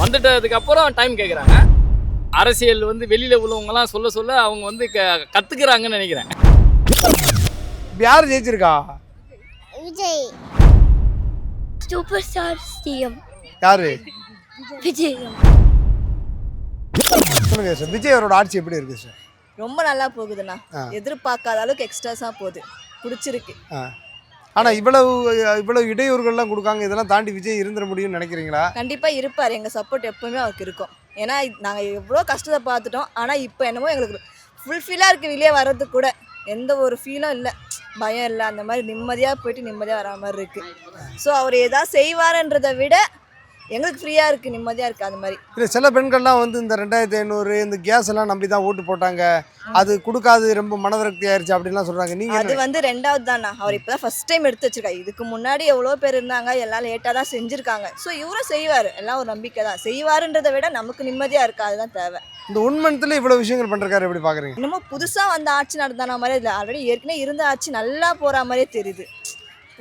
வந்துட்டதுக்கு அப்புறம் டைம் கேட்குறாங்க. அரசியல் வந்து வெளியில் உள்ளவங்கலாம் சொல்ல சொல்ல அவங்க வந்து கற்றுக்குறாங்கன்னு நினைக்கிறேன். யார் ஜெயிச்சிருக்கா? விஜய். சூப்பர் ஸ்டார் சிஎம் யாரு? விஜய். சொல்லுங்க சார், விஜய் அவரோட ஆட்சி எப்படி இருக்கு சார்? ரொம்ப நல்லா போகுதுண்ணா. எதிர்பார்க்காத அளவுக்கு எக்ஸ்ட்ராஸாக போகுது. பிடிச்சிருக்கு. ஆனால் இவ்வளவு இடையூறுகள்லாம் கொடுக்காங்க, இதெல்லாம் தாண்டி விஜய் இருந்துட முடியும்னு நினைக்கிறீங்களா? கண்டிப்பாக இருப்பார். எங்கள் சப்போர்ட் எப்போவுமே அவருக்கு இருக்கும். ஏன்னா நாங்கள் எவ்வளோ கஷ்டத்தை பார்த்துட்டோம். ஆனால் இப்போ என்னமோ எங்களுக்கு ஃபுல்ஃபில்லாக இருக்குது. வெளியே வர்றதுக்கு கூட எந்த ஒரு ஃபீலும் இல்லை, பயம் இல்லை. அந்த மாதிரி நிம்மதியாக போயிட்டு நிம்மதியாக வர மாதிரி இருக்குது. ஸோ அவர் எதாவது செய்வாருன்றதை விட எங்களுக்கு ஃப்ரீயாக இருக்குது, நிம்மதியாக இருக்குது. அது மாதிரி இல்லை, சில பெண்கள்லாம் வந்து இந்த 2500 இந்த கேஸ் எல்லாம் நம்பி தான் ஓட்டு போட்டாங்க, அது கொடுக்காது ரொம்ப மனவிரக்தி ஆயிடுச்சு அப்படின்லாம் சொல்கிறாங்க. நீங்கள் அது வந்து ரெண்டாவது தானா. அவர் இப்போ தான் ஃபஸ்ட் டைம் எடுத்து வச்சிருக்காரு. இதுக்கு முன்னாடி எவ்வளோ பேர் இருந்தாங்க, எல்லாம் லேட்டாக தான் செஞ்சுருக்காங்க. ஸோ இவரும் செய்வார், எல்லாம் ஒரு நம்பிக்கை தான். செய்வாருன்றதை விட நமக்கு நிம்மதியாக இருக்குது, அதுதான் தேவை. இந்த 1 மந்த்ல இவ்வளோ விஷயங்கள் பண்ணுறாரு, எப்படி பார்க்குறீங்க? இன்னமும் புதுசாக வந்த ஆட்சி நடந்தான மாதிரி இல்லை, ஆல்ரெடி ஏற்கனவே இருந்த ஆட்சி நல்லா போகிற மாதிரியே தெரியுது.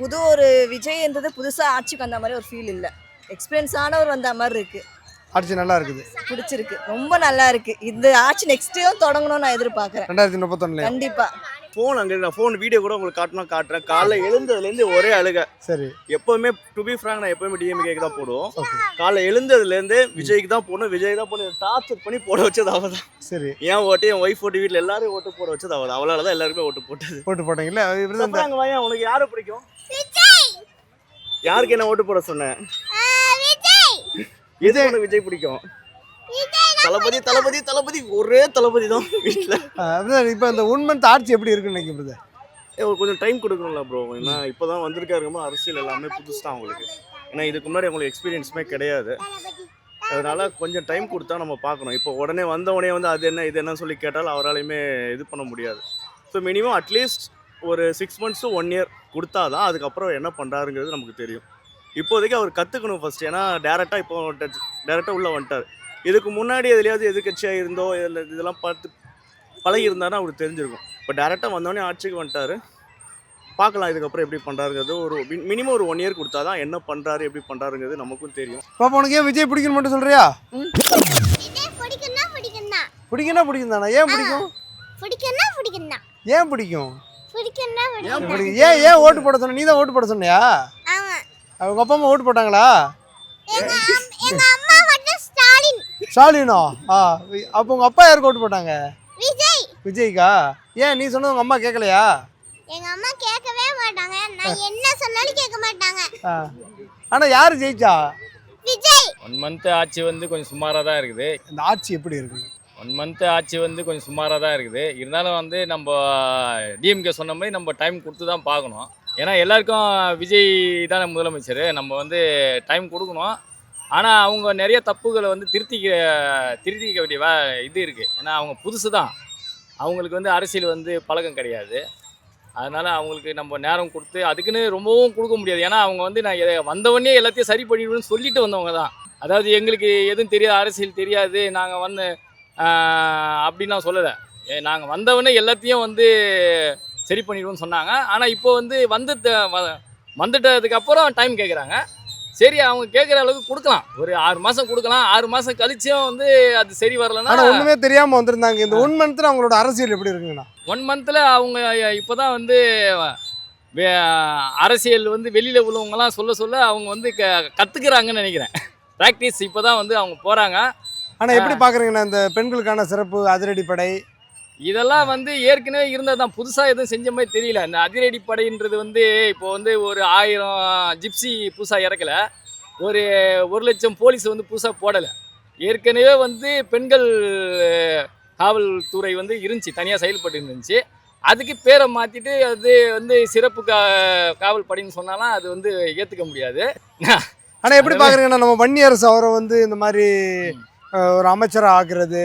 புது ஒரு விஜய்ன்றது புதுசாக ஆட்சிக்கு வந்த மாதிரி ஒரு ஃபீல் இல்லை. எக்ஸ்பீரியன்ஸ் ஆனவர் வந்த மாதிரி இருக்குது. ஆட்சி நல்லா இருக்குது, பிடிச்சிருக்கு, ரொம்ப நல்லா இருக்குது. இந்த ஆட்சி நெக்ஸ்ட்டும் தொடங்கணும்னு நான் எதிர்பார்க்குறேன். 2031 கண்டிப்பாக. ஃபோன் அங்கே நான் ஃபோன் வீடியோ கூட உங்களுக்கு காட்டுறேன். காலைல எழுந்ததுலேருந்து ஒரே அழுக. சரி, எப்போவுமே டு பி ஃப்ராங்க் நான் எப்போவுமே டிஎம்கேக்கு தான் போடுவோம். காலைல எழுந்ததுலேருந்து விஜய்க்கு தான் போடணும், டார்ச்சர் பண்ணி போட வச்சது அவ தான். சரி, என் ஓட்டு, என் ஒய்ஃப் ஓட்டு, வீட்டில் எல்லாரும் ஓட்டு போட வச்சது அவள் தான். அவளால் தான் எல்லாருமே ஓட்டு போட்டது. ஓட்டு போட்டீங்களா? அங்கே வாயா, உனக்கு யாரை பிடிக்கும்? யாருக்கு என்ன ஓட்டு போட சொன்னேன்? விஜய் பிடிக்கும். தளபதி தளபதி தளபதி, ஒரே தளபதி தான் வீட்டில். இப்போ இந்த 1 மந்த் ஆட்சி எப்படி இருக்குன்னு நினைக்கிறீங்க? கொஞ்சம் டைம் கொடுக்கணும்ல ப்ரோ. ஏன்னா இப்போ தான் வந்திருக்காருங்க, அரசியல் எல்லாமே புதுசு தான் அவங்களுக்கு. ஏன்னா இதுக்கு முன்னாடி அவங்களுக்கு எக்ஸ்பீரியன்ஸுமே கிடையாது. அதனால் கொஞ்சம் டைம் கொடுத்தா நம்ம பார்க்கணும். இப்போ உடனே வந்தவொடனே வந்து அது என்ன இது என்னன்னு சொல்லி கேட்டால் அவராலையுமே இது பண்ண முடியாது. ஸோ மினிமம் அட்லீஸ்ட் ஒரு 6 months to 1 year கொடுத்தா தான் அதுக்கப்புறம் என்ன பண்ணுறாருங்கிறது நமக்கு தெரியும். இப்போதைக்கு அவர் கற்றுக்கணும் ஃபஸ்ட்டு. ஏன்னா டேரெக்டாக உள்ளே வந்துட்டார். இதுக்கு முன்னாடி எதுலையாவது எதிர்கட்சியாக இருந்தோ இதெல்லாம் பார்த்து பழகி இருந்தாருன்னா அவருக்கு தெரிஞ்சிருக்கும். இப்போ டேரெக்டாக வந்தோடனே ஆட்சிக்கு வந்துட்டார். பார்க்கலாம் இதுக்கப்புறம் எப்படி பண்ணுறாருங்கிறது. ஒரு மினிமம் ஒரு 1 year கொடுத்தா தான் என்ன பண்ணுறாரு எப்படி பண்ணுறாருங்கிறது நமக்கும் தெரியும். பாப்பா, உனக்கு ஏன் விஜய் பிடிக்குன்னு மட்டும் சொல்கிறியா? பிடிக்குன்னா பிடிக்கும் தானே? ஏன் பிடிக்கும்? ஏன் பிடிக்கும்? ஏன் ஓட்டு போட சொன்ன? நீ தான் ஓட்டு போட சொன்னியா? அவங்க அப்பா அம்மா ஓட்டு போட்டாங்களா? ஸ்டாலினோ? அப்போ உங்க அப்பா யாருக்கு ஓட்டு போட்டாங்க? விஜய்க்கா? ஏன் நீ சொன்னது உங்க அம்மா கேட்கலையா? எங்க அம்மா கேட்கவே மாட்டாங்க, நான் என்ன சொன்னாலும் கேட்க மாட்டாங்க. ஆனா யாரு ஜெயிச்சா? விஜய். 1 month ஆட்சி வந்து கொஞ்சம் சுமாராக தான் இருக்குது. இந்த ஆட்சி எப்படி இருக்கு? 1 month ஆட்சி வந்து கொஞ்சம் சுமாராக தான் இருக்குது. இருந்தாலும் வந்து நம்ம டிஎம்கே சொன்ன மாதிரி நம்ம டைம் கொடுத்து தான் பார்க்கணும். ஏன்னா எல்லாருக்கும் விஜய் தானே முதலமைச்சர், நம்ம வந்து டைம் கொடுக்கணும். ஆனால் அவங்க நிறைய தப்புகளை வந்து திருத்திக்க வேண்டிய இது இருக்குது. ஏன்னா அவங்க புதுசு தான், அவங்களுக்கு வந்து அரசியல் வந்து பழக்கம் கிடையாது. அதனால் அவங்களுக்கு நம்ம நேரம் கொடுத்து அதுக்குன்னு ரொம்பவும் கொடுக்க முடியாது. ஏன்னா அவங்க வந்து நான் வந்தவொடனே எல்லாத்தையும் சரி பண்ணிவிடுன்னு சொல்லிட்டு வந்தவங்க தான். அதாவது எங்களுக்கு எதுவும் தெரியாது, அரசியல் தெரியாது, நாங்கள் வந்து அப்படின்னு நான் சொல்லலை. நாங்கள் வந்தவொடனே எல்லாத்தையும் வந்து சரி பண்ணிடுவோன்னு சொன்னாங்க. ஆனால் இப்போ வந்து வந்துட்டதுக்கு அப்புறம் டைம் கேட்குறாங்க. சரி, அவங்க கேட்குற அளவுக்கு கொடுக்கலாம். ஒரு 6 மாதம் கொடுக்கலாம். 6 மாதம் கழிச்சும் வந்து அது சரி வரலன்னா ஒன்றுமே தெரியாமல் வந்திருந்தாங்க. இந்த 1 மந்த்தில் அவங்களோட அரசியல் எப்படி இருக்குங்கண்ணா? 1 monthல அவங்க இப்போ தான் வந்து அரசியல் வந்து வெளியில் உள்ளவங்கலாம் சொல்ல சொல்ல அவங்க வந்து கற்றுக்குறாங்கன்னு நினைக்கிறேன். ப்ராக்டிஸ் இப்போ தான் வந்து அவங்க போகிறாங்க. ஆனால் எப்படி பார்க்குறீங்கண்ணா இந்த பெண்களுக்கான சிறப்பு அதிரடிப்படை இதெல்லாம் வந்து ஏற்கனவே இருந்தது தான், புதுசாக எதுவும் செஞ்ச மாதிரி தெரியல. இந்த அதிரடிப்படைன்றது வந்து இப்போ வந்து ஒரு 1000 ஜிப்சி புதுசாக இறக்கலை, ஒரு 1,00,000 போலீஸ் வந்து புதுசாக போடலை. ஏற்கனவே வந்து பெண்கள் காவல்துறை வந்து இருந்துச்சு, தனியாக செயல்பட்டு இருந்துச்சு. அதுக்கு பேரை மாற்றிட்டு அது வந்து சிறப்பு காவல் படைன்னு சொன்னாலும் அது வந்து ஏற்றுக்க முடியாது. ஆனால் எப்படி பார்க்குறீங்கன்னா நம்ம வன்னியரசு அவரை வந்து இந்த மாதிரி ஒரு அமைச்சராக ஆக்குறது,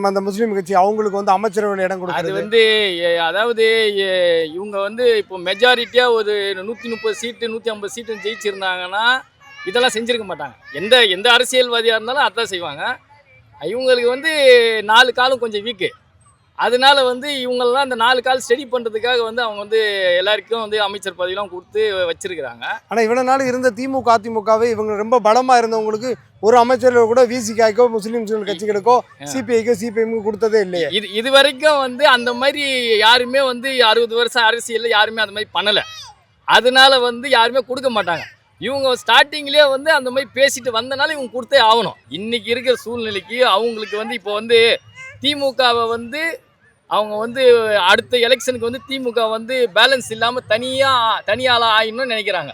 அந்த முஸ்லீம் கட்சி அவங்களுக்கு வந்து அமைச்சரவையில் இடம் கொடுக்குறது, அது வந்து அதாவது இவங்க வந்து இப்போ மெஜாரிட்டியாக ஒரு 130 சீட்டு 150 சீட்டு ஜெயிச்சிருந்தாங்கன்னா இதெல்லாம் செஞ்சுருக்க மாட்டாங்க. எந்த அரசியல்வாதியாக இருந்தாலும் அதான் செய்வாங்க. இவங்களுக்கு வந்து 4 காலம் கொஞ்சம் வீக்கு. அதனால வந்து இவங்கெல்லாம் இந்த 4 கால் ஸ்டடி பண்ணுறதுக்காக வந்து அவங்க வந்து எல்லாருக்கும் வந்து அமைச்சர் பதவியெல்லாம் கொடுத்து வச்சிருக்கிறாங்க. ஆனா இவ்வளவு நாள் இருந்த திமுக அதிமுகவே இவங்க ரொம்ப பலமா இருந்தவங்களுக்கு ஒரு அமைச்சர்கள் கூட விசிகாய்க்கோ முஸ்லீம் கட்சிகளுக்கோ சிபிஐக்கோ சிபிஎம்க்கு கொடுத்ததே இல்லையே. இது வரைக்கும் வந்து அந்த மாதிரி யாருமே வந்து 60 வருஷம் அரசியலில் யாருமே அந்த மாதிரி பண்ணலை. அதனால வந்து யாருமே கொடுக்க மாட்டாங்க. இவங்க ஸ்டார்டிங்லேயே வந்து அந்த மாதிரி பேசிட்டு வந்தனால இவங்க கொடுத்தே ஆகணும். இன்னைக்கு இருக்கிற சூழ்நிலைக்கு அவங்களுக்கு வந்து இப்போ வந்து திமுகவை வந்து அவங்க வந்து அடுத்த எலெக்ஷனுக்கு வந்து திமுக வந்து பேலன்ஸ் இல்லாமல் தனியாளாக ஆயிடணும்னு நினைக்கிறாங்க.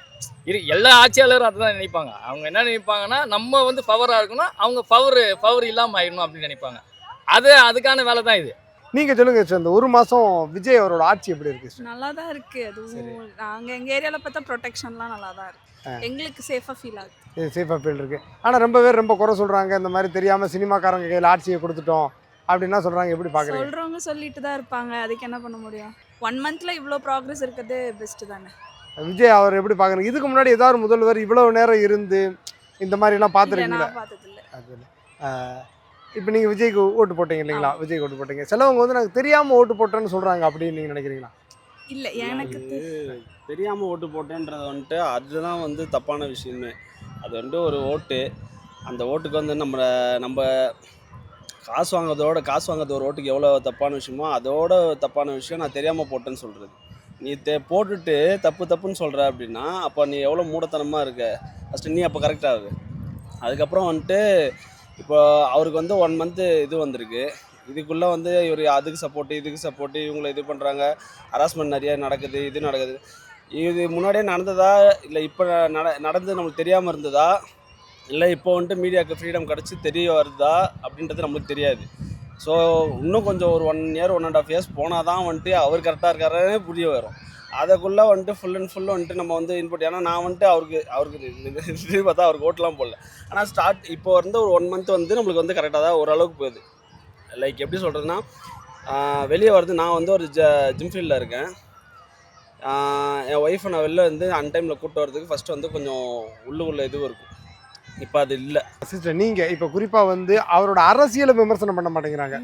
எல்லா ஆட்சியாளரும் அதுதான் நினைப்பாங்க. அவங்க என்ன நினைப்பாங்கன்னா நம்ம வந்து பவராக இருக்கணும், அவங்க பவர் இல்லாமல் ஆயிடணும் அப்படின்னு நினைப்பாங்க. அதுக்கான வேலை தான் இது. நீங்க சொல்லுங்க சார், இந்த ஒரு மாசம் விஜய் அவரோட ஆட்சி எப்படி இருக்கு சார்? நல்லா தான் இருக்குது. அதுவும் நாங்கள் எங்கள் ஏரியாவில் பார்த்தா ப்ரொடெக்ஷன்லாம் நல்லா தான் இருக்குது. எங்களுக்கு சேஃபாக ஃபீல் ஆகுது. இது சேஃபாக ஃபீல் இருக்கு. ஆனால் ரொம்ப பேர் ரொம்ப குறை சொல்றாங்க, இந்த மாதிரி தெரியாமல் சினிமாக்காரங்க கையில் ஆட்சியை கொடுத்துட்டோம் அப்படின்னா சொல்றாங்க. எப்படி பார்க்குறீங்க? சொல்கிறவங்க சொல்லிட்டு தான் இருப்பாங்க, அதுக்கு என்ன பண்ண முடியும்? 1 மந்த்தில் இவ்வளோ ப்ராக்ரஸ் இருக்கிறது பெஸ்ட்டு தானே. விஜய் அவர் எப்படி பார்க்குறீங்க? இதுக்கு முன்னாடி ஏதாவது ஒரு முதல்வர் இவ்வளவு நேரம் இருந்து இந்த மாதிரிலாம் பார்த்துருக்கீங்களா? நான் பார்த்ததில்ல. அது இப்போ நீங்கள் விஜய்க்கு ஓட்டு போட்டீங்க இல்லைங்களா? விஜய்க்கு ஓட்டு போட்டீங்க. சிலவங்க வந்து நாங்கள் தெரியாமல் ஓட்டு போட்டேன்னு சொல்கிறாங்க, அப்படின்னு நீங்கள் நினைக்கிறீங்களா? இல்லை, எனக்கு தெரியாமல் ஓட்டு போட்டேன்றது வந்துட்டு அதுதான் வந்து தப்பான விஷயமே. அது வந்துட்டு ஒரு ஓட்டு, அந்த ஓட்டுக்கு வந்து நம்ம காசு வாங்குறது ஒரு ஓட்டுக்கு எவ்வளோ தப்பான விஷயமோ அதோட தப்பான விஷயம் நான் தெரியாமல் போட்டேன்னு சொல்கிறது. நீ போட்டுட்டு தப்புன்னு சொல்கிற அப்படின்னா அப்போ நீ எவ்வளோ மூடத்தனமாக இருக்க. ஃபஸ்ட்டு நீ அப்போ கரெக்டாகுது. அதுக்கப்புறம் வந்துட்டு இப்போ அவருக்கு வந்து 1 மந்த்து இது வந்திருக்கு. இதுக்குள்ளே வந்து இவர் அதுக்கு சப்போர்ட்டு இவங்களை இது பண்ணுறாங்க, ஹராஸ்மெண்ட் நிறைய நடக்குது, இது நடக்குது. இது முன்னாடியே நடந்ததா இல்லை இப்போ நடந்து நம்மளுக்கு தெரியாமல் இருந்ததா இல்லை இப்போ வந்துட்டு மீடியாவுக்கு ஃப்ரீடம் கிடச்சி தெரிய வருதா அப்படின்றது நம்மளுக்கு தெரியாது. ஸோ இன்னும் கொஞ்சம் ஒரு 1 இயர் 1.5 இயர்ஸ் போனால் தான் வந்துட்டு அவர் கரெக்டாக இருக்காருன்னு புரிய வரும். அதுக்குள்ளே வந்துட்டு ஃபுல் அண்ட் ஃபுல் வந்துட்டு நம்ம வந்து இன்புட். ஏன்னா நான் வந்துட்டு அவருக்கு பார்த்தா அவருக்கு ஓட்டெலாம் போடல. ஆனால் இப்போ வந்து ஒரு 1 மந்த் வந்து நம்மளுக்கு வந்து கரெக்டாக தான் ஓரளவுக்கு போகுது. லைக் எப்படி சொல்கிறதுனா, வெளியே வருது. நான் வந்து ஒரு ஜிம் ஃபீல்டில் இருக்கேன். என் ஒய்ஃபை நான் வெளில வந்து அன்டைமில் கூப்பிட்டு வரதுக்கு ஃபஸ்ட்டு வந்து கொஞ்சம் உள்ளுக்குள்ளே இதுவும் இருக்கும். இப்போ அது இல்லை. சிஸ்டர், நீங்கள் இப்போ குறிப்பாக வந்து அவரோட அரசியலை விமர்சனம் பண்ண மாட்டேங்கிறாங்க,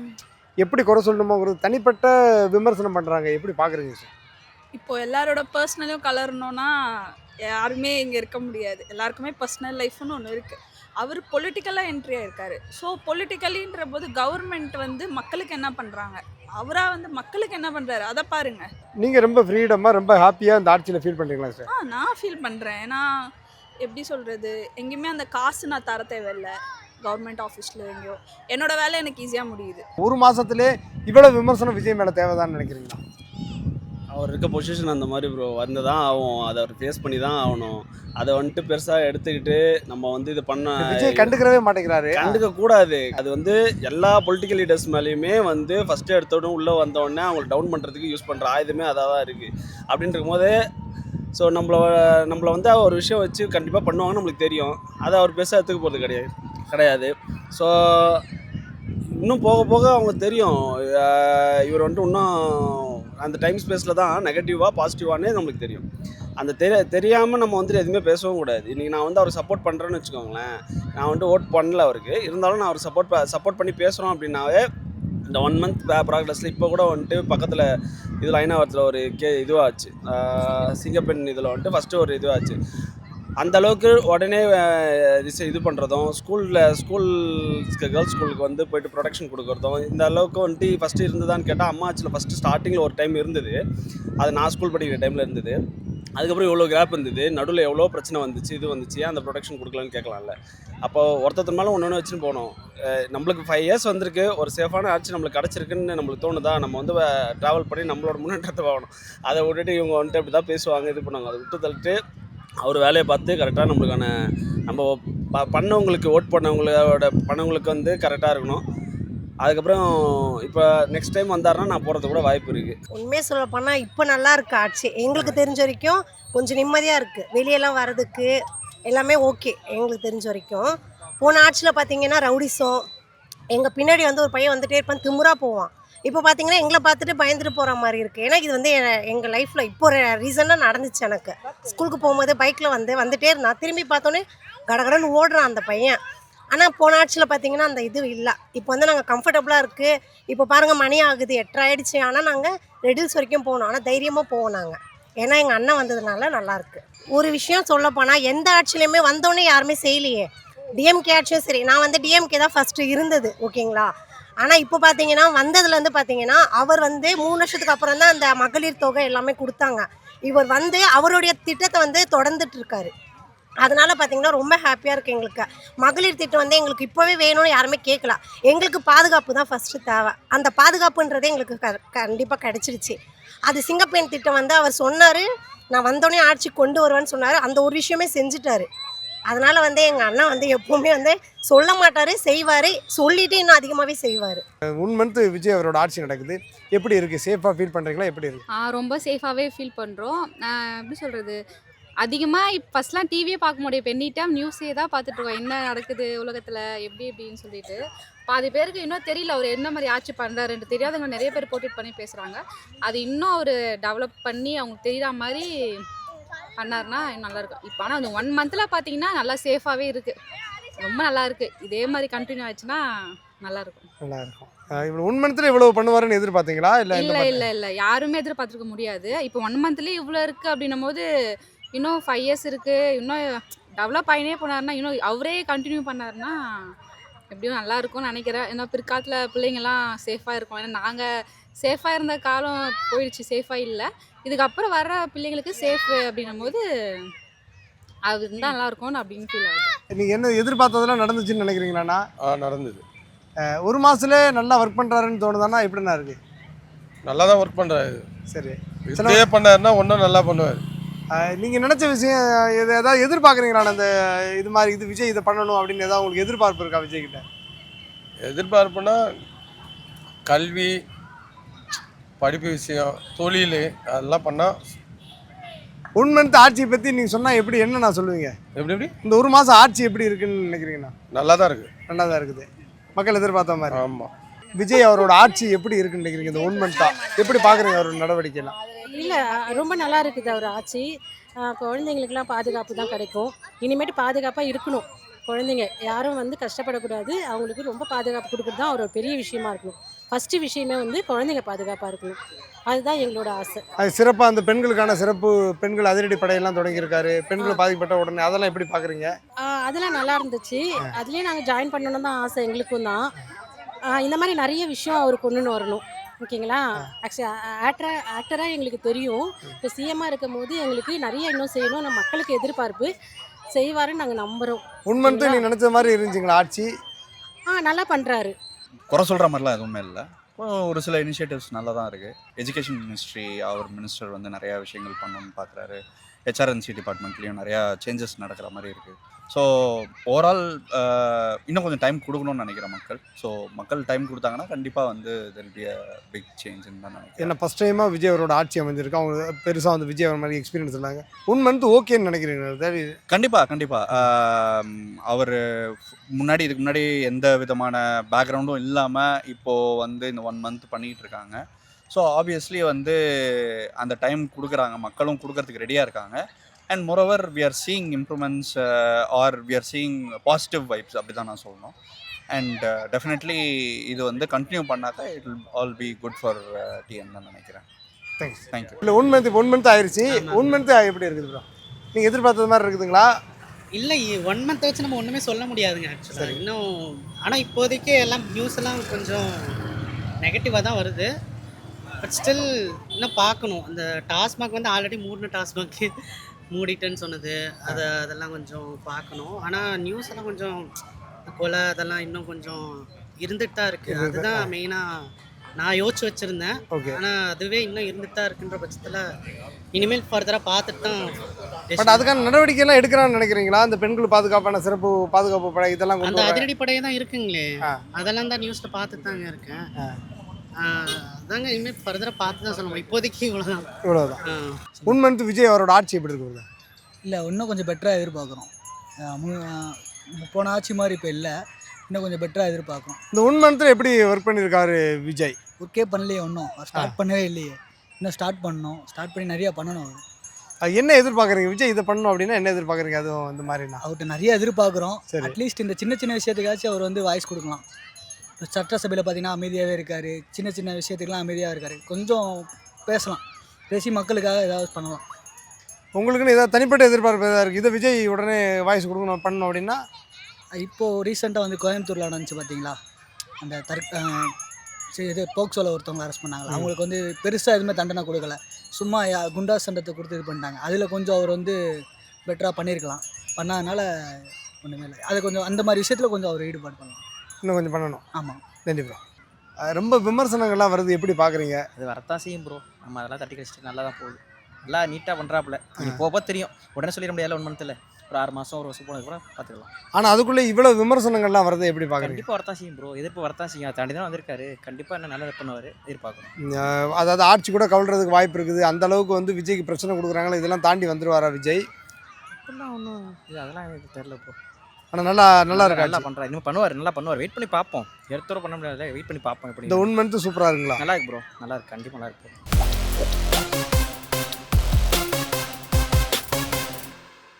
எப்படி குறை சொல்லணுமோங்கிறது தனிப்பட்ட விமர்சனம் பண்ணுறாங்க, எப்படி பார்க்குறீங்க சார்? இப்போது எல்லாரோட பர்சனலையும் கலரணும்னா யாருமே இங்கே இருக்க முடியாது. எல்லாருக்குமே பர்சனல் லைஃப்னு ஒன்று இருக்குது. அவர் பொலிட்டிக்கலாக என்ட்ரி ஆகிருக்காரு. ஸோ பொலிட்டிக்கலின்ற போது கவர்மெண்ட் வந்து மக்களுக்கு என்ன பண்ணுறாங்க, அவராக வந்து மக்களுக்கு என்ன பண்ணுறாரு அதை பாருங்கள். நீங்கள் ரொம்ப ஃப்ரீடமாக ரொம்ப ஹாப்பியாக இந்த ஆட்சியில் ஃபீல் பண்ணுறீங்களா சார்? நான் ஃபீல் பண்ணுறேன். ஏன்னா எப்படி சொல்கிறது, எங்கேயுமே அந்த காசு நான் தர தேவையில்லை. கவர்மெண்ட் ஆஃபீஸில் எங்கேயோ என்னோடய வேலை எனக்கு ஈஸியாக முடியுது. ஒரு மாதத்துலேயே இவ்வளோ விமர்சனம் விஜய் மேலே தேவைதான்னு நினைக்கிறீங்களா? அவர் இருக்க பொசிஷன் அந்த மாதிரி ப்ரோ, வந்து தான் ஆகும். அதை அவர் ஃபேஸ் பண்ணி தான் ஆகணும். அதை வந்துட்டு பெருசாக எடுத்துக்கிட்டு நம்ம வந்து இது விஜய் கண்டுக்கிறவே மாட்டேங்கிறாரு. கண்டுக்க கூடாது. அது வந்து எல்லா பொலிட்டிக்கல் லீடர்ஸ் மேலேயுமே வந்து ஃபஸ்ட்டு எடுத்தோடனே உள்ளே வந்தோடனே அவங்களை டவுன் பண்ணுறதுக்கு யூஸ் பண்ணுற ஆயுதமே அதாக தான் இருக்குது. அப்படின்ற போது ஸோ நம்மளை வந்து ஒரு விஷயம் வச்சு கண்டிப்பாக பண்ணுவாங்கன்னு நம்மளுக்கு தெரியும். அதை அவர் பெருசாக எடுத்துக்க போகிறது கிடையாது. ஸோ இன்னும் போக போக அவங்க தெரியும் இவர் வந்துட்டு இன்னும் அந்த டைம் ஸ்பேஸில் தான் நெகட்டிவாக பாசிட்டிவானே நம்மளுக்கு தெரியும். அந்த தெரியாமல் நம்ம வந்துட்டு எதுவுமே பேசவும் கூடாது. இன்றைக்கி நான் வந்து அவர் சப்போர்ட் பண்ணுறேன்னு வச்சுக்கோங்களேன், நான் வந்துட்டு ஓட் பண்ணல அவருக்கு, இருந்தாலும் நான் அவர் சப்போர்ட் பண்ணி பேசுகிறோம் அப்படின்னாவே இந்த 1 மந்த் ப்ராக்ரஸில் இப்போ கூட வந்துட்டு பக்கத்தில் இதில் ஐநாவரத்தில் ஒரு இதுவாச்சு, சிங்கப்பெண் இதில் வந்துட்டு ஃபஸ்ட்டு ஒரு இதுவாச்சு. அந்தளவுக்கு உடனே இது பண்ணுறதும், கேர்ள்ஸ் ஸ்கூலுக்கு வந்து போய்ட்டு ப்ரொடெக்ஷன் கொடுக்குறதும், இந்த அளவுக்கு வந்துட்டு ஃபஸ்ட்டு இருந்ததான்னு கேட்டால் அம்மாச்சில் ஃபஸ்ட்டு ஸ்டார்டிங்கில் ஒரு டைம் இருந்தது. அது நான் ஸ்கூல் படிக்கிற டைமில் இருந்தது. அதுக்கப்புறம் எவ்வளோ கேப் இருந்தது, நடுவில் எவ்வளோ பிரச்சனை வந்துச்சு, இது வந்துச்சு, அந்த ப்ரொடெக்ஷன் கொடுக்கலான்னு கேட்கலாம்ல. அப்போ ஒருத்தர் மேலே ஒன்று வச்சுன்னு போனோம். நம்மளுக்கு 5 இயர்ஸ் வந்திருக்கு, ஒரு சேஃபான ஆட்சி நம்மளுக்கு கிடச்சிருக்குன்னு நம்மளுக்கு தோணுதா, நம்ம வந்து ட்ராவல் பண்ணி நம்மளோட முன்னேற்றத்தை வாங்கணும். அதை விட்டுட்டு இவங்க வந்துட்டு அப்படி தான் பேசுவாங்க, இது பண்ணுவாங்க. அதை விட்டு தள்ளிட்டு அவர் வேலையை பார்த்து கரெக்டாக நம்மளுக்கான நம்ம பண்ணவங்களுக்கு ஓட் பண்ணவங்களுக்கு வந்து கரெக்டாக இருக்கணும். அதுக்கப்புறம் இப்போ நெக்ஸ்ட் டைம் வந்தாருன்னா நான் போகிறது கூட வாய்ப்பு இருக்குது. உண்மையாக சொல்ல போனால் இப்போ நல்லா இருக்குது ஆட்சி. எங்களுக்கு தெரிஞ்ச வரைக்கும் கொஞ்சம் நிம்மதியாக இருக்குது. வெளியெல்லாம் வர்றதுக்கு எல்லாமே ஓகே. எங்களுக்கு தெரிஞ்ச வரைக்கும் போன ஆட்சியில் பார்த்தீங்கன்னா ரவுடிசம், எங்கள் பின்னாடி வந்து ஒரு பையன் வந்துகிட்டே இருப்பான், திமுறாக போவான். இப்போ பார்த்தீங்கன்னா எங்களை பார்த்துட்டு பயந்துட்டு போகிற மாதிரி இருக்குது. ஏன்னா இது வந்து எங்கள் லைஃப்பில் இப்போ ரீசெண்டாக நடந்துச்சு. எனக்கு ஸ்கூலுக்கு போகும்போது பைக்கில் வந்துட்டே இருந்தான், திரும்பி பார்த்தோன்னே கடகடன்னு ஓடுறான் அந்த பையன். ஆனால் போன ஆட்சியில் பார்த்தீங்கன்னா அந்த இது இல்லை. இப்போ வந்து நாங்கள் கம்ஃபர்டபுளாக இருக்குது. இப்போ பாருங்கள் மணி ஆகுது 8 ஆயிடுச்சு. ஆனால் நாங்கள் ரெடில்ஸ் வரைக்கும் போகணும். ஆனால் தைரியமாக போவோம் நாங்கள். ஏன்னா எங்கள் அண்ணன் வந்ததுனால நல்லாயிருக்கு. ஒரு விஷயம் சொல்ல போனால் எந்த ஆட்சியிலையுமே வந்தோடனே யாருமே செய்யலையே. டிஎம்கே ஆட்சியும் சரி, நான் வந்து டிஎம்கே தான் ஃபஸ்ட்டு இருந்தது, ஓகேங்களா. ஆனால் இப்போ பார்த்தீங்கன்னா வந்ததுலேருந்து பார்த்தீங்கன்னா அவர் வந்து 3 வருஷத்துக்கு அப்புறம் தான் அந்த மகளிர் தொகை எல்லாமே கொடுத்தாங்க. இவர் வந்து அவருடைய திட்டத்தை வந்து தொடர்ந்துட்டு இருக்காரு. அதனால பார்த்தீங்கன்னா ரொம்ப ஹாப்பியாக இருக்குது எங்களுக்கு. மகளிர் திட்டம் வந்து எங்களுக்கு இப்போவே வேணும்னு யாருமே கேட்கல. எங்களுக்கு பாதுகாப்பு தான் ஃபஸ்ட்டு தேவை. அந்த பாதுகாப்புன்றதே எங்களுக்கு கண்டிப்பாக கிடச்சிருச்சு. அது சிங்கப்பெண் திட்டம் வந்து அவர் சொன்னார், நான் வந்தோடனே ஆட்சி கொண்டு வருவேன்னு சொன்னார். அந்த ஒரு விஷயமே செஞ்சுட்டாரு. அதனால் வந்து எங்கள் அண்ணன் வந்து எப்போவுமே வந்து சொல்ல மாட்டார், செய்வார். சொல்லிவிட்டு இன்னும் அதிகமாகவே செய்வார். 1 மந்த் விஜய் அவரோட ஆட்சி நடக்குது. எப்படி இருக்குது? சேஃபாக ஃபீல் பண்ணுறீங்களா? எப்படி இருக்குது? ரொம்ப சேஃபாகவே ஃபீல் பண்ணுறோம். எப்படி சொல்கிறது, அதிகமாக இப்போ ஃபஸ்ட்லாம் டிவியே பார்க்க முடியும். இப்போ எனி டைம் நியூஸே தான் பார்த்துட்ருக்கோம். என்ன நடக்குது உலகத்தில், எப்படின்னு சொல்லிட்டு. பாதி பேருக்கு இன்னும் தெரியல அவர் என்ன மாதிரி ஆட்சி பண்ணுறாருன்ட்டு. தெரியாதவங்க நிறைய பேர் போர்ட்ரேட் பண்ணி பேசுகிறாங்க. அது இன்னும் அவர் டெவலப் பண்ணி அவங்களுக்கு தெரிகிற மாதிரி பண்ணாருன்னா நல்லாயிருக்கும். இப்போ ஆனால் அந்த 1 மந்தில் பார்த்தீங்கன்னா நல்லா சேஃபாகவே இருக்குது. ரொம்ப நல்லா இருக்குது. இதே மாதிரி கண்டினியூ ஆச்சுன்னா நல்லாயிருக்கும். நல்லாயிருக்கும். இவ்வளோ 1 மந்த்தில் இவ்வளோ பண்ணுவாருன்னு எதிர்பார்த்தீங்களா? இல்லை யாருமே எதிர்பார்த்துருக்க முடியாது. இப்போ 1 மந்த்லேயே இவ்வளோ இருக்குது அப்படின்னும் போது இன்னும் 5 இயர்ஸ் இருக்குது. இன்னும் டெவலப் ஆகினே போனாருன்னா, இன்னும் அவரே கண்டினியூ பண்ணாருன்னா எப்படியும் நல்லா இருக்கும்னு நினைக்கிறேன். ஏன்னா பிற்காலத்தில் பிள்ளைங்கள்லாம் சேஃபாக இருக்கும். ஏன்னா நாங்கள் சேஃபாக இருந்த காலம் போயிடுச்சு, சேஃபாக இல்லை. இதுக்கப்புறம் வர்ற பிள்ளைங்களுக்கு சேஃப் அப்படின்னும் போது அது இருந்தால் நல்லா இருக்கும்னு அப்படின்னு ஃபீல் ஆகுது. நீங்கள் என்ன எதிர்பார்த்ததெல்லாம் நடந்துச்சுன்னு நினைக்கிறீங்களாண்ணா? நடந்தது. 1 மாதத்துல நல்லா ஒர்க் பண்ணுறாருன்னு தோணுதாண்ணா? எப்படிண்ணா இருக்குது? நல்லா தான் ஒர்க் பண்ணுறாரு. சரி, இதே பண்ணாருன்னா ஒன்றும் நல்லா பண்ணுவார். நீங்கள் நினச்ச விஷயம் ஏதாவது எதிர்பார்க்குறீங்களாண்ணா? அந்த இது மாதிரி இது விஜய் இதை பண்ணணும் அப்படின்னு ஏதாவது உங்களுக்கு எதிர்பார்ப்பு இருக்கா விஜய்கிட்ட? எதிர்பார்ப்புனா கல்வி, படிப்பு விஷயம், தொழில் அதெல்லாம் பண்ணால் 1 மந்த் ஆட்சியை பற்றி நீங்கள் சொன்னால் எப்படி என்னண்ணா சொல்லுவீங்க? எப்படி இந்த 1 மாதம் ஆட்சி எப்படி இருக்குன்னு நினைக்கிறீங்கண்ணா? நல்லா தான் இருக்குது. நல்லா தான் இருக்குது. மக்கள் எதிர்பார்த்த மாதிரி. ஆமாம். விஜய் அவரோட ஆட்சி எப்படி இருக்குன்னு நினைக்கிறீங்க? இந்த 1 மந்த்தா எப்படி பார்க்குறீங்க அவரோட நடவடிக்கைலாம்? இல்லை, ரொம்ப நல்லா இருக்குது அவர் ஆட்சி. குழந்தைங்களுக்கெல்லாம் பாதுகாப்பு தான் கிடைக்கும். இனிமேட்டு பாதுகாப்பாக இருக்கணும். குழந்தைங்க யாரும் வந்து கஷ்டப்படக்கூடாது. அவங்களுக்கு ரொம்ப பாதுகாப்பு கொடுக்குறது தான் ஒரு பெரிய விஷயமா இருக்கணும். ஃபஸ்ட்டு விஷயமே வந்து குழந்தைங்க பாதுகாப்பாக இருக்கணும். அதுதான் எங்களோட ஆசை. அது சிறப்பாக அந்த பெண்களுக்கான சிறப்பு பெண்கள் அதிரடி படையெல்லாம் தொடங்கியிருக்காரு. பெண்கள் பாதிக்கப்பட்ட உடனே அதெல்லாம் எப்படி பார்க்குறீங்க? அதெல்லாம் நல்லா இருந்துச்சு. அதுலேயே நாங்கள் ஜாயின் பண்ணணும் தான் ஆசை எங்களுக்கும் தான். இந்த மாதிரி நிறைய விஷயம் அவர் கொண்டுன்னு வரணும். ஓகேங்களா. ஆக்சுவலி ஆக்டராக எங்களுக்கு தெரியும். இப்போ சிஎம்மாக இருக்கும் போது எங்களுக்கு நிறைய இன்னும் செய்யணும். நம்ம மக்களுக்கு எதிர்பார்ப்பு செய்வாருன்னு நாங்கள் நம்புகிறோம். 1 மந்த்து நீங்கள் நினச்ச மாதிரி இருந்துச்சுங்களா ஆட்சி? நல்லா பண்ணுறாரு. குறை சொல்கிற மாதிரிலாம் எதுவுமே இல்லை. ஒரு சில இனிஷியேட்டிவ்ஸ் நல்லா தான் இருக்குது. எஜுகேஷன் மினிஸ்ட்ரி அவர் மினிஸ்டர் வந்து நிறையா விஷயங்கள் பண்ணணும்னு பார்க்குறாரு. ஹெச்ஆர்என்சி டிபார்ட்மெண்ட்லேயும் நிறையா சேஞ்சஸ் நடக்கிற மாதிரி இருக்குது. ஸோ ஓவரால் இன்னும் கொஞ்சம் டைம் கொடுக்கணும்னு நினைக்கிறேன் மக்கள். ஸோ மக்கள் டைம் கொடுத்தாங்கன்னா கண்டிப்பாக வந்து தெர் பி அ பிக் சேஞ்சுன்னு தான் நினைக்கிறேன். ஏன்னா ஃபஸ்ட் டைமாக விஜய் அவரோட ஆட்சி அமைஞ்சிருக்கு. அவங்க பெருசாக வந்து விஜய் அவர் மாதிரி எக்ஸ்பீரியன்ஸ் இருந்தாங்க. 1 மந்த் ஓகேன்னு நினைக்கிறீங்க? கண்டிப்பாக அவர் இதுக்கு முன்னாடி எந்த விதமான பேக்ரவுண்டும் இல்லாமல் இப்போது வந்து இந்த 1 மந்த் பண்ணிகிட்டு இருக்காங்க. ஸோ ஆப்வியஸ்லி வந்து அந்த டைம் கொடுக்குறாங்க, மக்களும் கொடுக்கறதுக்கு ரெடியாக இருக்காங்க. And moreover we are seeing improvements or we are seeing positive vibes, அப்படி தான் நான் சொல்லணும். அண்ட் டெஃபினெட்லி இது வந்து கண்டினியூ பண்ணாக்கா it will all be good for TN தான் நினைக்கிறேன். தேங்க்யூ. இல்லை 1 மந்த் ஆயிடுச்சு. 1 மந்த் எப்படி இருக்குது ப்ரோ? நீங்கள் எதிர்பார்த்தது மாதிரி இருக்குதுங்களா? இல்லை, 1 மந்த் வச்சு நம்ம ஒன்றுமே சொல்ல முடியாதுங்க ஆக்சுவலாக. இன்னும் ஆனால் இப்போதைக்கு எல்லாம் நியூஸ் எல்லாம் கொஞ்சம் நெகட்டிவாக தான் வருது. பட் ஸ்டில் இன்னும் பார்க்கணும். அந்த டாஸ்மாக் வந்து ஆல்ரெடி டாஸ்மாக் மூடிட்டேன்னு சொன்னது, அதெல்லாம் கொஞ்சம் பார்க்கணும். ஆனால் நியூஸ் எல்லாம் கொஞ்சம் கொலை அதெல்லாம் இன்னும் கொஞ்சம் இருந்துட்டு தான் இருக்குது. அதுதான் மெயினாக நான் யோசிச்சு வச்சுருந்தேன். ஆனால் அதுவே இன்னும் இருந்துட்டு தான் இருக்குன்ற பட்சத்தில் இனிமேல் ஃபர்தராக பார்த்துட்டு தான். பட் அதுக்கான நடவடிக்கைலாம் எடுக்கிறான்னு நினைக்கிறீங்களா? அந்த பெண்கள் பாதுகாப்பான சிறப்பு பாதுகாப்பு படை இதெல்லாம் அந்த அதிரடி படையே தான் இருக்குங்களே, அதெல்லாம் தான் நியூஸில் பார்த்துட்டு தாங்க இருக்கேன். அதாங்க இனிமேல் ஃபர்தராக பார்த்து தான் சொல்லணும். இப்போதைக்கு இவ்வளோதான். 1 மந்த் விஜய் அவரோட ஆட்சி எப்படி இருக்குது? இல்லை, இன்னும் கொஞ்சம் பெட்டராக எதிர்பார்க்குறோம். போன ஆட்சி மாதிரி இப்போ இல்லை, இன்னும் கொஞ்சம் பெட்டராக எதிர்பார்க்குறோம். இந்த 1 மந்த்தில் எப்படி ஒர்க் பண்ணியிருக்காரு விஜய்? ஒர்க்கே பண்ணலையே, ஒன்றும் ஸ்டார்ட் பண்ணவே இல்லையே. இன்னும் ஸ்டார்ட் பண்ணணும். ஸ்டார்ட் பண்ணி நிறையா பண்ணணும் அவர். என்ன எதிர்பார்க்குறீங்க விஜய் இதை பண்ணணும் அப்படின்னா என்ன எதிர்பார்க்குறீங்க அதுவும் இந்த மாதிரினா? அவர்கிட்ட நிறைய எதிர்பார்க்குறோம். சரி. அட்லீஸ்ட் இந்த சின்ன சின்ன விஷயத்துக்காச்சும் அவர் வந்து வாய்ஸ் கொடுக்கலாம். இப்போ சட்டசபையில் பார்த்தீங்கன்னா அமைதியாகவே இருக்கார். சின்ன சின்ன விஷயத்துக்கெல்லாம் அமைதியாக இருக்கார். கொஞ்சம் பேசலாம், பேசி மக்களுக்காக ஏதாவது பண்ணலாம். உங்களுக்குன்னு ஏதாவது தனிப்பட்ட எதிர்பார்ப்பு எதாவது இருக்குது, இதை விஜய் உடனே வாய்ஸ் கொடுக்கணும் பண்ணணும் அப்படின்னா? இப்போது ரீசெண்டாக வந்து கோயம்புத்தூரில் நடந்துச்சு பார்த்தீங்களா, அந்த இது போக்சோவில் ஒருத்தவங்க அரெஸ்ட் பண்ணாங்களா, அவங்களுக்கு வந்து பெருசாக எதுவுமே தண்டனை கொடுக்கல, சும்மா குண்டா சண்டத்தை கொடுத்து இது பண்ணிட்டாங்க. அதில் கொஞ்சம் அவர் வந்து பெட்டராக பண்ணியிருக்கலாம். பண்ணாதனால ஒன்றுமே இல்லை. அது கொஞ்சம் அந்த மாதிரி விஷயத்தில் கொஞ்சம் அவர் ஈடுபாடு பண்ணலாம். இன்னும் கொஞ்சம் பண்ணணும். ஆமாம். நன்றி ப்ரோ. ரொம்ப விமர்சனங்கள்லாம் வருது, எப்படி பார்க்குறீங்க? அது வரத்தான் செய்யும் ப்ரோ. நம்ம அதெல்லாம் தட்டி கழிச்சிட்டு நல்லா தான் போகுது. நல்லா நீட்டாக பண்ணுறாப்புல. போக தெரியும், உடனே சொல்லிட முடியாது. 1 மந்த்தில் ஒரு 6 மாதம் 1 வருஷம் போனதுக்கு கூட பார்த்துக்கலாம். ஆனால் அதுக்குள்ளே இவ்வளோ விமர்சனங்கள்லாம் வருது, எப்படி பார்க்குறீங்க? கண்டிப்பாக வரத்தான் செய்யும் ப்ரோ. எதிர்ப்பு வரத்தான் செய்யும். அதை தாண்டி தான் வந்திருக்காரு. கண்டிப்பாக என்ன நல்லது பண்ணுவார், எதிர்பார்க்கணும். அதாவது ஆட்சி கூட கவிழ்றதுக்கு வாய்ப்பு இருக்குது, அந்த அளவுக்கு வந்து விஜய்க்கு பிரச்சனை கொடுக்குறாங்களா, இதெல்லாம் தாண்டி வந்துருவாரா விஜய்? அப்படிலாம் ஒன்றும் இது அதெல்லாம் எனக்கு தெரியல ப்ரோ. ஆனால் நல்லா இருக்கா? நல்லா பண்ணுறாரு, இன்னும் பண்ணுவார், நல்லா பண்ணுவார். வெயிட் பண்ணி பார்ப்போம். எடுத்தோட பண்ண முடியாது, வெயிட் பண்ணி பார்ப்போம். எப்படி இந்த 1 மந்த் சூப்பராக இருக்குங்களா? நல்லா இருக்கு ப்ரோ, நல்லா இருக்கு, கண்டிப்பாக நல்லா இருக்கு.